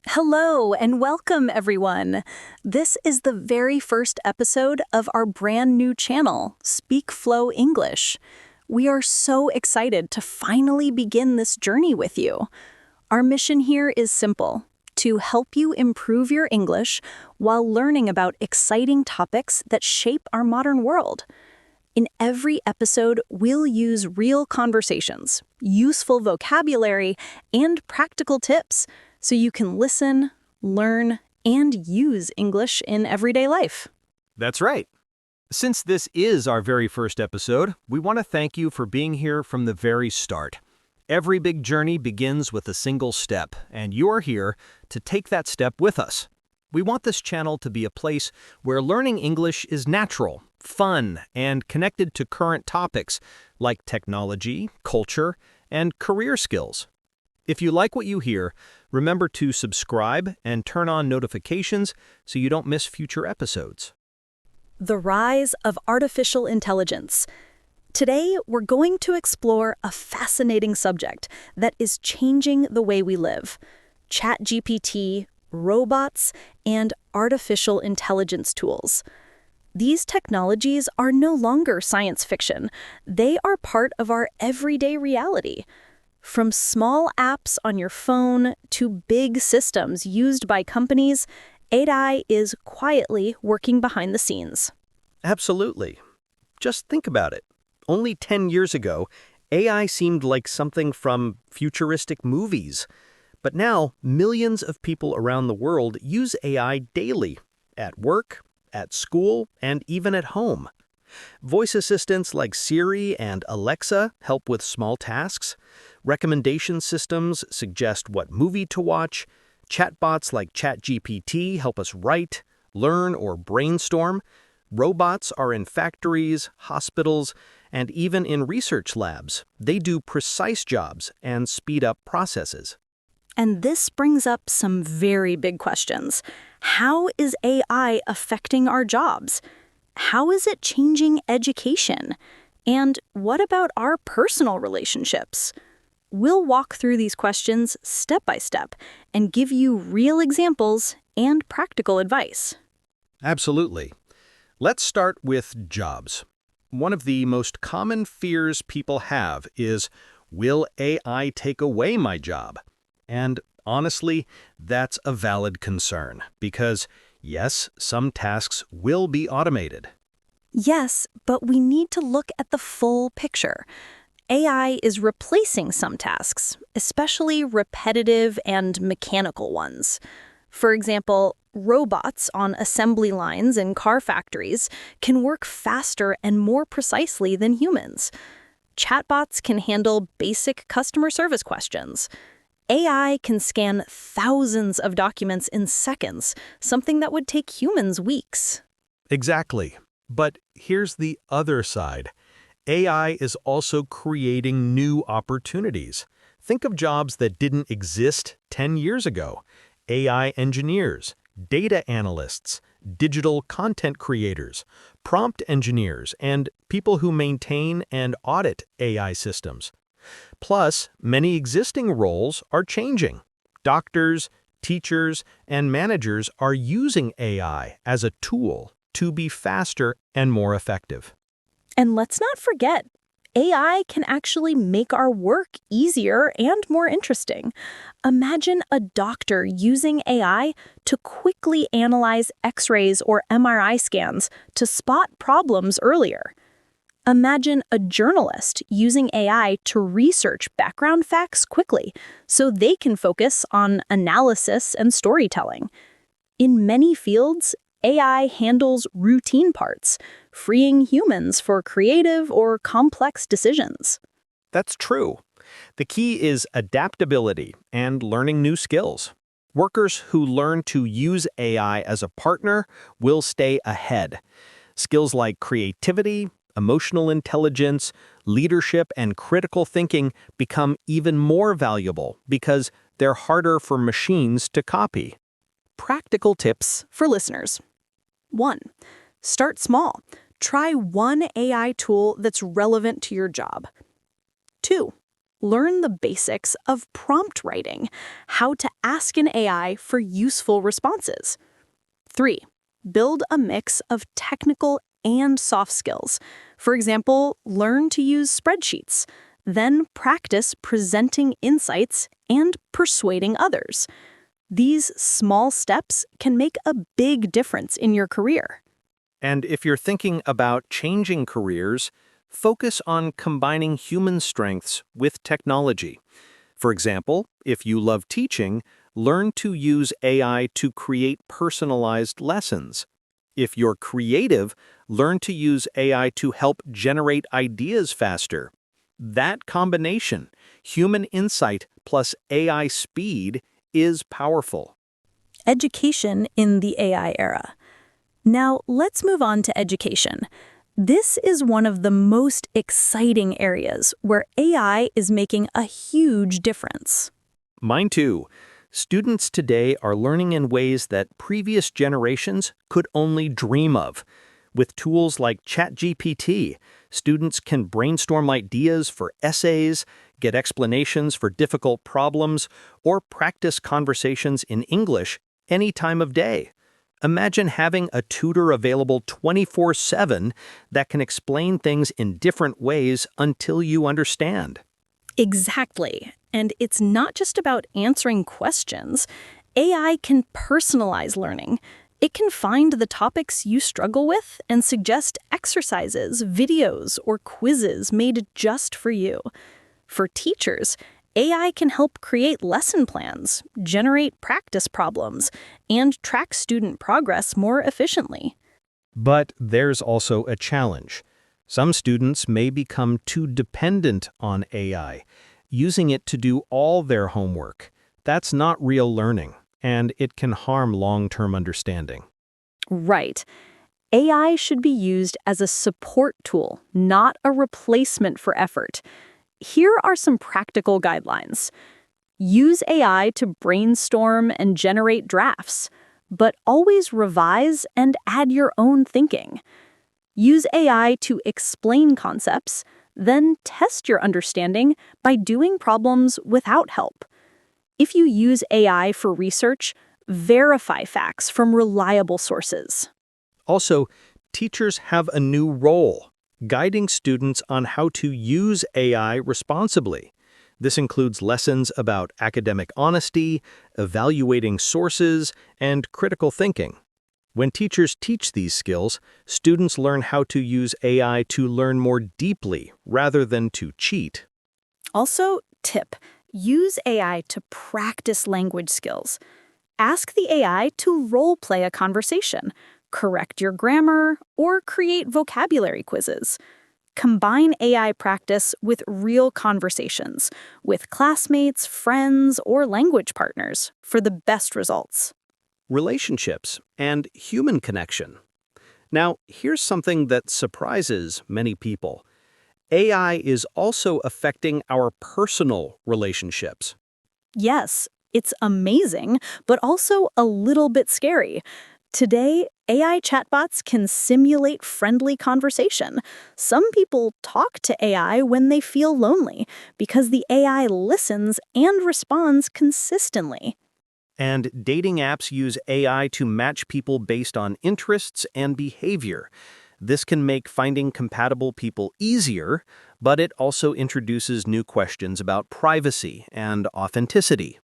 Hello and welcome, everyone. This is the very first episode of our brand new channel, Speak Flow English. We are so excited to finally begin this journey with you. Our mission here is simple: to help you improve your English while learning about exciting topics that shape our modern world. In every episode, we'll use real conversations, useful vocabulary, and practical tips so you can listen, learn, and use English in everyday life. That's right. Since this is our very first episode, we want to thank you for being here from the very start. Every big journey begins with a single step, and you're here to take that step with us. We want this channel to be a place where learning English is natural, fun, and connected to current topics like technology, culture, and career skills. If you like what you hear, remember to subscribe and turn on notifications so you don't miss future episodes. The rise of artificial intelligence. Today, we're going to explore a fascinating subject that is changing the way we live: ChatGPT, robots, and artificial intelligence tools. These technologies are no longer science fiction. They are part of our everyday reality. From small apps on your phone to big systems used by companies, AI is quietly working behind the scenes. Absolutely. Just think about it. Only 10 years ago, AI seemed like something from futuristic movies. But now, millions of people around the world use AI daily, at work, at school, and even at home. Voice assistants like Siri and Alexa help with small tasks. Recommendation systems suggest what movie to watch. Chatbots like ChatGPT help us write, learn, or brainstorm. Robots are in factories, hospitals, and even in research labs. They do precise jobs and speed up processes. And this brings up some very big questions. How is AI affecting our jobs? How is it changing education? And what about our personal relationships? We'll walk through these questions step by step and give you real examples and practical advice. Absolutely. Let's start with jobs. One of the most common fears people have is, will AI take away my job? And honestly, that's a valid concern because, yes, some tasks will be automated. Yes, but we need to look at the full picture. AI is replacing some tasks, especially repetitive and mechanical ones. For example, robots on assembly lines in car factories can work faster and more precisely than humans. Chatbots can handle basic customer service questions. AI can scan thousands of documents in seconds, something that would take humans weeks. Exactly. But here's the other side. AI is also creating new opportunities. Think of jobs that didn't exist 10 years ago. AI engineers, data analysts, digital content creators, prompt engineers, and people who maintain and audit AI systems. Plus, many existing roles are changing. Doctors, teachers, and managers are using AI as a tool to be faster and more effective. And let's not forget, AI can actually make our work easier and more interesting. Imagine a doctor using AI to quickly analyze X-rays or MRI scans to spot problems earlier. Imagine a journalist using AI to research background facts quickly so they can focus on analysis and storytelling. In many fields, AI handles routine parts, freeing humans for creative or complex decisions. That's true. The key is adaptability and learning new skills. Workers who learn to use AI as a partner will stay ahead. Skills like creativity, emotional intelligence, leadership, and critical thinking become even more valuable because they're harder for machines to copy. Practical tips for listeners. 1. Start small. Try one AI tool that's relevant to your job. 2. learn the basics of prompt writing, how to ask an AI for useful responses. 3. Build a mix of technical and soft skills. For example, learn to use spreadsheets. Then practice presenting insights and persuading others. These small steps can make a big difference in your career. And if you're thinking about changing careers, focus on combining human strengths with technology. For example, if you love teaching, learn to use AI to create personalized lessons. If you're creative, learn to use AI to help generate ideas faster. That combination, human insight plus AI speed, is powerful. Education in the AI era. Now, let's move on to education. This is one of the most exciting areas where AI is making a huge difference. Mine too. Students today are learning in ways that previous generations could only dream of. With tools like ChatGPT, students can brainstorm ideas for essays, get explanations for difficult problems, or practice conversations in English any time of day. Imagine having a tutor available 24/7 that can explain things in different ways until you understand. Exactly. And it's not just about answering questions. AI can personalize learning. It can find the topics you struggle with and suggest exercises, videos, or quizzes made just for you. For teachers, AI can help create lesson plans, generate practice problems, and track student progress more efficiently. But there's also a challenge. Some students may become too dependent on AI, using it to do all their homework. That's not real learning, and it can harm long-term understanding. Right. AI should be used as a support tool, not a replacement for effort. Here are some practical guidelines. Use AI to brainstorm and generate drafts, but always revise and add your own thinking. Use AI to explain concepts, then test your understanding by doing problems without help. If you use AI for research, verify facts from reliable sources. Also, teachers have a new role, guiding students on how to use AI responsibly. This includes lessons about academic honesty, evaluating sources, and critical thinking. When teachers teach these skills, students learn how to use AI to learn more deeply rather than to cheat. Also, tip, use AI to practice language skills. Ask the AI to role-play a conversation, correct your grammar, or create vocabulary quizzes. Combine AI practice with real conversations, with classmates, friends, or language partners for the best results. Relationships and human connection. Now, here's something that surprises many people. AI is also affecting our personal relationships. Yes, it's amazing, but also a little bit scary. Today, AI chatbots can simulate friendly conversation. Some people talk to AI when they feel lonely because the AI listens and responds consistently. And dating apps use AI to match people based on interests and behavior. This can make finding compatible people easier, but it also introduces new questions about privacy and authenticity.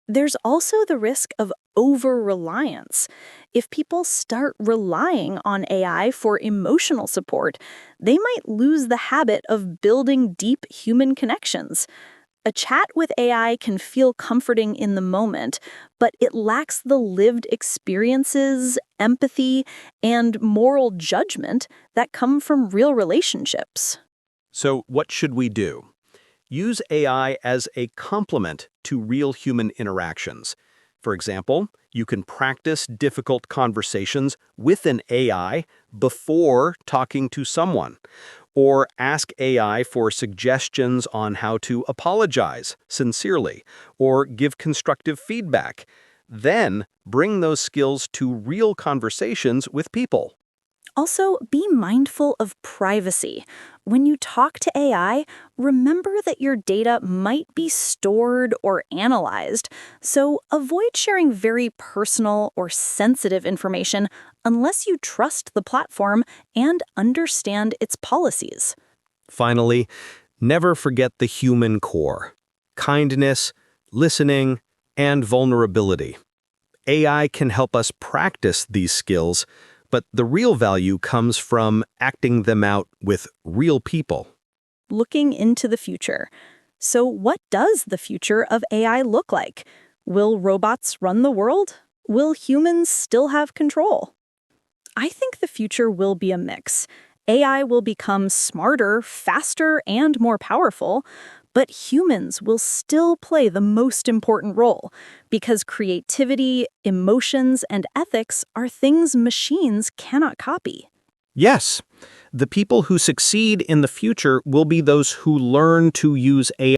There's also the risk of over-reliance. If people start relying on AI for emotional support, they might lose the habit of building deep human connections. A chat with AI can feel comforting in the moment, but it lacks the lived experiences, empathy, and moral judgment that come from real relationships. So, what should we do? Use AI as a complement to real human interactions. For example, you can practice difficult conversations with an AI before talking to someone, or ask AI for suggestions on how to apologize sincerely or give constructive feedback. Then bring those skills to real conversations with people. Also, be mindful of privacy. When you talk to AI, remember that your data might be stored or analyzed, so avoid sharing very personal or sensitive information unless you trust the platform and understand its policies. Finally, never forget the human core: kindness, listening, and vulnerability. AI can help us practice these skills, but the real value comes from acting them out with real people. Looking into the future. So, what does the future of AI look like? Will robots run the world? Will humans still have control? I think the future will be a mix. AI will become smarter, faster, and more powerful, but humans will still play the most important role because creativity, emotions, and ethics are things machines cannot copy. Yes, the people who succeed in the future will be those who learn to use AI